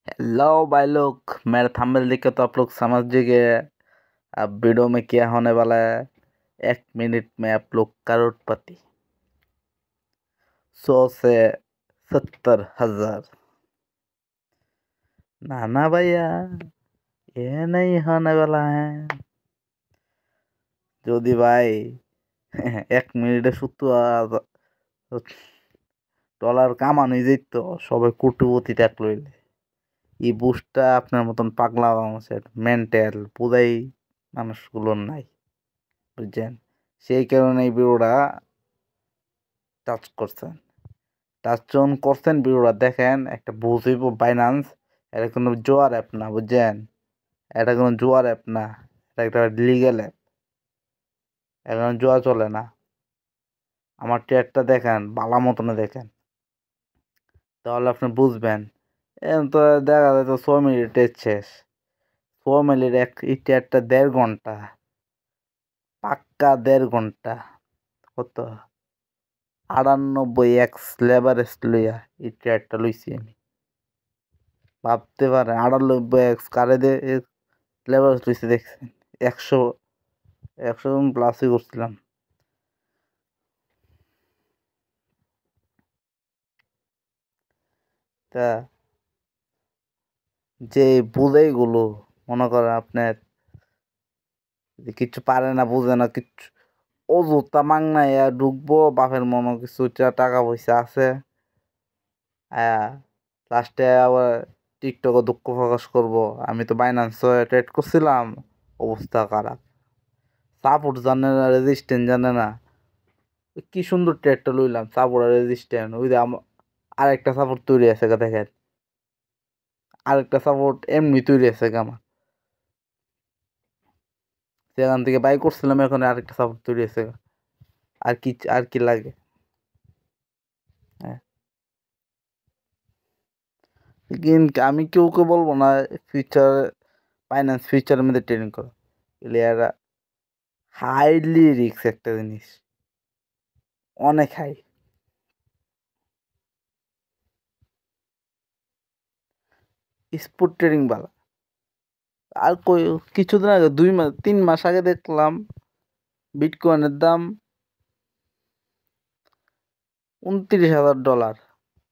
Hello भाई लोग। मेरे थंबनेल देख के तो आप लोग समझ गए अब वीडियो में क्या होने वाला है। 1 मिनट में आप लोग करोड़पति। 100 से 70 हजार। ना ना भैया, ये नहीं होने वाला है। যদি ভাই 1 মিনিটে 70 ডলার কামানো যেত, সবাই কোটিপতি থাকলো। এই বুস্টটা আপনার মতন পাগলা মানুষের মেন্টাল পুরাই মানুষগুলোর নাই, বুঝছেন? সেই কারণে এই ভিডিওটা টাচ করছেন। টাচ যখন করছেন ভিডিওটা দেখেন, একটা বুঝিব বাইন্যান্স এটা কোনো জোয়ার অ্যাপ না, বুঝছেন? এটা কোনো জোয়ার অ্যাপ না, এটা একটা লিগ্যাল অ্যাপ। এখন জোয়া চলে না। আমার ট্রেডটা দেখেন, বালা মতনে দেখেন, তাহলে আপনি বুঝবেন। এখন তো দেখা যায় তো 6 মিনিটের শেষ। 6 মিনিট এই ট্রেডটা 1.5 ঘন্টা, পাক্কা 1.5 ঘন্টা। কত 98x লেভারেজ লইয়া এই ট্রেডটা লইছি আমি। ভাবতে পারেন 98x কারে দে লেভারেজ লইছি দেখছেন? 100 প্লাসই করছিলাম। তা যে বুঝেইগুলো, মনে করেন আপনার যে কিচ্ছু পারে না, বুঝে না কিচ্ছু, ও জুতা মাংনাইয়া ঢুকবো, বাপের মনে কিছু টাকা পয়সা আছে, লাস্টে আবার টিকটকে দুঃখ প্রকাশ করব, আমি তো বাইন্যান্স ট্রেড করছিলাম, অবস্থা খারাপ। সাপোর্ট জানে না, রেজিস্ট্যান্ট জানে না। কি সুন্দর ট্রেডটা লইলাম, সাপোর্ট আর রেজিস্ট্যান্ট, ওই যে আরেকটা সাপোর্ট তৈরি আছে গা, দেখেন আরেকটা সাপোর্ট এমনি তৈরি আছে গা আমার। সেখান থেকে বাই করছিলাম, এখন আরেকটা সাপোর্ট তৈরি আছে গা। আর কি লাগে? হ্যাঁ, কিন্তু আমি কেউকে বলবো না ফিউচার ফাইন্যান্স ফিউচারের মধ্যে ট্রেডিং করো। এরা হাইলি রিস্ক একটা জিনিস, অনেক হাই। স্পট ট্রেডিং বালা। আর কই কিছুদিন আগে 2 মাস 3 মাস আগে দেখলাম বিটকয়েনের দাম 29,000 ডলার,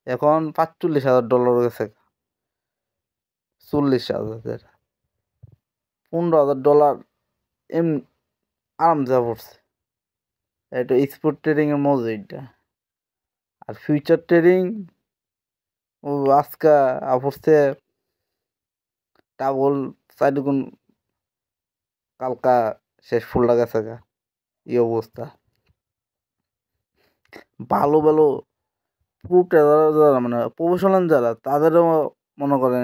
এখন 45,000 ডলার গেছে। 40,000, 15,000 ডলার এম আরামসে পড়ছে। এটা স্পট ট্রেডিং এর মজা এটা। আর ফিউচার ট্রেডিং ও আজকা পড়ছে ডাবল 4 গুণ, কালকা শেষ ফুলটা গেছে গা। এই অবস্থা। ভালো ভালো প্রো ট্রেডার যারা, মানে প্রফেশনাল যারা, তাদেরও মনে করেন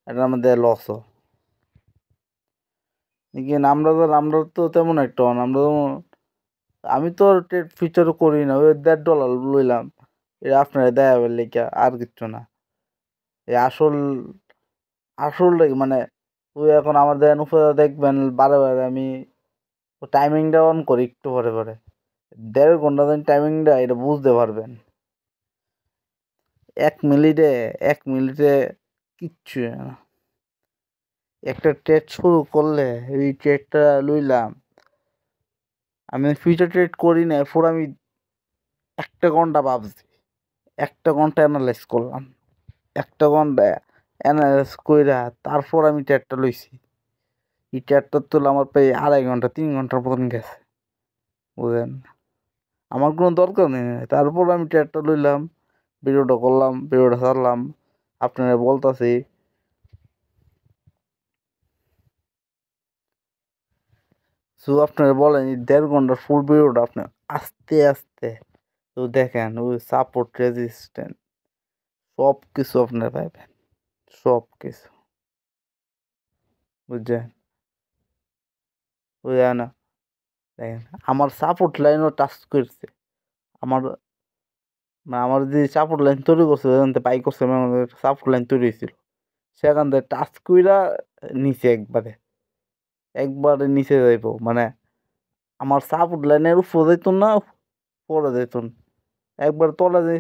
এটার মধ্যে লসও। लेकिन আমরা তো তেমন একটা না, আমি তো ট্রেড ফিউচারও করি না, ওই $1.5 লইলাম, এটা আপনারা দেখাবার লেখা আর কিচ্ছু না। এই আসলটাই মানে, ওই এখন আমার দেখেন উপরে দেখবেন বারে বারে আমি টাইমিংটা অন করি একটু পরে পরে। 1.5 ঘন্টা দিন টাইমিংটা, এটা বুঝতে পারবেন। 1 মিনিটে কিচ্ছু না। একটা ট্রেড শুরু করলে, এই ট্রেডটা লইলাম, আমি ফিউচার ট্রেড করি না, পুরো আমি 1 ঘন্টা ভাবছি, 1 ঘন্টা অ্যানালাইজ করলাম, 1 ঘন্টা অ্যানালাইজ কইরা তারপর আমি ট্রেডটা লইছি। এই ট্রেডটা তুলে আমার প্রায় 2.5 ঘন্টা 3 ঘন্টার মতন গেছে, বুঝলেন? আমার কোনো দরকার নেই, তারপর আমি ট্রেডটা লইলাম, ভিডিওটা করলাম, ভিডিওটা ছাড়লাম, আপনারা বলতাছি। সো আপনারা বলেন এই 1.5 ঘন্টার ফুল ভিডিওটা আপনি আস্তে আস্তে তো দেখেন, ওই সাপোর্ট রেজিস্ট্যান্ট সব কিছু আপনারা পাইবেন, সব কিছু, বুঝছেন? বুঝলেন না? দেখেন আমার সাপোর্ট লাইনও টাচ করছে। আমার আমার যে সাপোর্ট লাইন তৈরি করছে, যেখান থেকে বাই করছে, সাপোর্ট লাইন তৈরি হয়েছিল, সেখান থেকে টাচ কইরা নিচে একবারে নিচে যাইব, মানে আমার সাপোর্ট লাইনের উপর যাইত না, পরে যাইত না, একবার তলে যে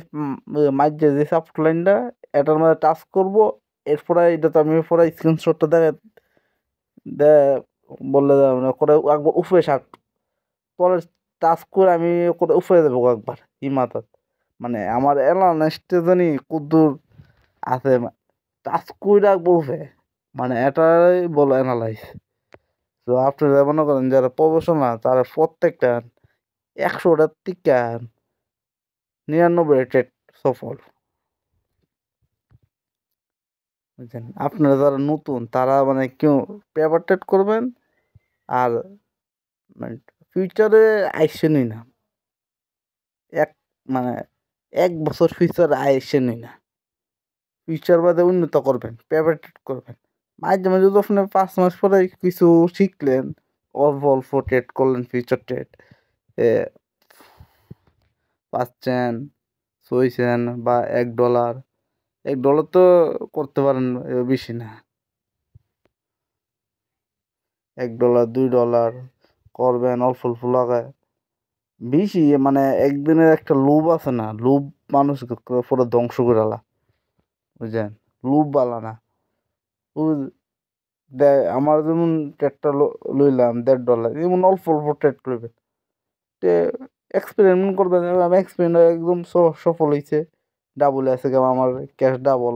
মাঝে যে সাপোর্ট লাইনটা, এটার মধ্যে টাচ করবো, এরপরে এটা তো আমি পরে স্ক্রিনশটটা দে বললে যাবে না করে একবার উপরে শাক পরে টাচ করে আমি করে উপরে দেবো একবার মাথাত মানে আমার অ্যানালাইসটা জানি কদ্দুর আছে টাচ করে একবার উপরে মানে এটাই বলো অ্যানালাইস। তো আপনারা মনে করেন যারা প্রফেশনাল তারা প্রত্যেকটা 100টার থেকে 99 টেট সফল, বুঝছেন? আপনারা যারা নতুন তারা মানে কেউ পেপার টেট করবেন আর মানে ফিউচারে আইসেনই না এক মানে 1 বছর ফিউচার আইসেনই না, ফিউচার বাদে উন্নত করবেন পেপার টেট করবেন মাঝে মাঝে যদি আপনি 5 মাস পরে কিছু শিখলেন অল্প অল্প টেট করলেন ফিউচার টেট পাচ্ছেন সইছেন বা $1 $1 তো করতে পারেন বেশি না, $1 $2 করবেন অল্প অল্প লাগায় বেশি মানে একদিনের একটা লোভ আছে না, লোভ মানুষকে পুরো ধ্বংস করে আলা, বুঝছেন? লোভ বালা না ও আমার যেমন ট্রেডটা লইলাম $1.5 যেমন অল্প অল্প ট্রেড করবেন এক্সপেরিমেন্ট করবেন, আমি এক্সপেরিমেন্ট একদম সফল হয়েছে, ডাবল আছে আমার ক্যাশ ডাবল।